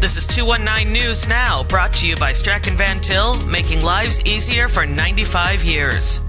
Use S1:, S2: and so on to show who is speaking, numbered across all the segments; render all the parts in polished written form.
S1: This is 219 News Now, brought to you by Strachan Van Til, making lives easier for 95 years.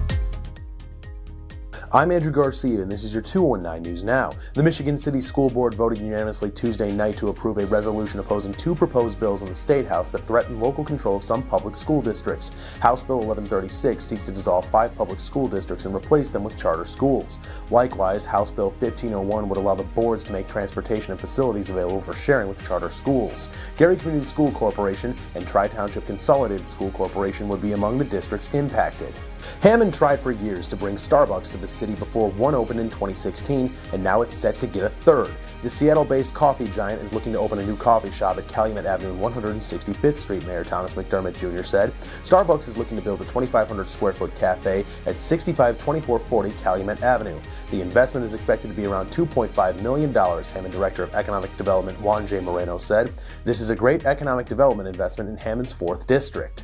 S2: I'm Andrew Garcia, and this is your 219 News Now. The Michigan City School Board voted unanimously Tuesday night to approve a resolution opposing two proposed bills in the State House that threaten local control of some public school districts. House Bill 1136 seeks to dissolve 5 public school districts and replace them with charter schools. Likewise, House Bill 1501 would allow the boards to make transportation and facilities available for sharing with charter schools. Gary Community School Corporation and Tri-Township Consolidated School Corporation would be among the districts impacted. Hammond tried for years to bring Starbucks to the city before one opened in 2016, and now it's set to get a third. The Seattle-based coffee giant is looking to open a new coffee shop at Calumet Avenue and 165th Street, Mayor Thomas McDermott Jr. said. Starbucks is looking to build a 2,500 square foot cafe at 652440 Calumet Avenue. The investment is expected to be around $2.5 million, Hammond Director of Economic Development Juan J. Moreno said. This is a great economic development investment in Hammond's 4th District.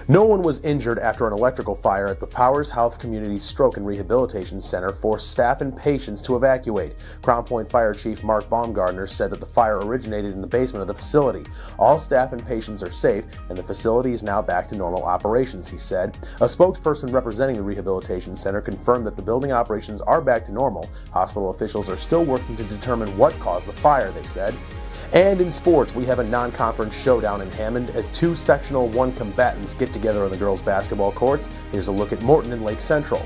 S2: No one was injured after an electrical fire at the Powers Health Community Stroke and Rehabilitation Center forced staff and patients to evacuate. Crown Point Fire Chief Mark Baumgartner said that the fire originated in the basement of the facility. All staff and patients are safe, and the facility is now back to normal operations, he said. A spokesperson representing the rehabilitation center confirmed that the building operations are back to normal. Hospital officials are still working to determine what caused the fire, they said. And in sports, we have a non-conference showdown in Hammond as 2 Sectional 1 combatants get together on the girls' basketball courts. Here's a look at Morton and Lake Central.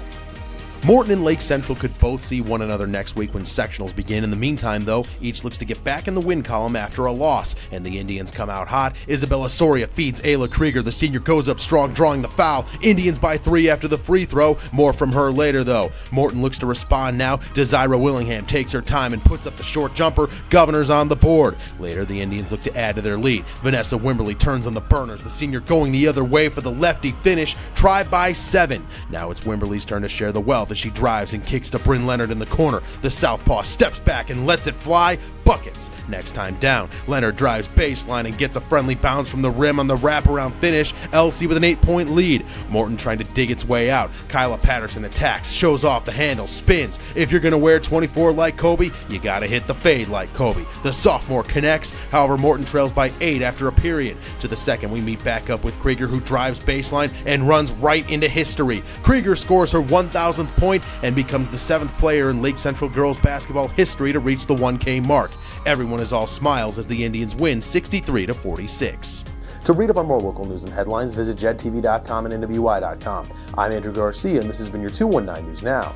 S3: Morton and Lake Central could both see one another next week when sectionals begin. In the meantime, though, each looks to get back in the win column after a loss, and the Indians come out hot. Isabella Soria feeds Ayla Krieger. The senior goes up strong, drawing the foul. Indians by 3 after the free throw. More from her later, though. Morton looks to respond now. Desira Willingham takes her time and puts up the short jumper. Governor's on the board. Later, the Indians look to add to their lead. Vanessa Wimberly turns on the burners. The senior going the other way for the lefty finish. Try by 7. Now it's Wimberly's turn to share the wealth as she drives and kicks to Bryn Leonard in the corner. The southpaw steps back and lets it fly. Buckets. Next time down, Leonard drives baseline and gets a friendly bounce from the rim on the wraparound finish. LC with an 8-point lead. Morton trying to dig its way out. Kyla Patterson attacks, shows off the handle, spins. If you're going to wear 24 like Kobe, you got to hit the fade like Kobe. The sophomore connects. However, Morton trails by 8 after a period. To the second, we meet back up with Krieger, who drives baseline and runs right into history. Krieger scores her 1,000th point and becomes the 7th player in Lake Central girls basketball history to reach the 1K mark. Everyone is all smiles as the Indians win 63-46.
S2: To read up on more local news and headlines, visit JEDtv.com and NWI.com. I'm Andrew Garcia, and this has been your 219 News Now.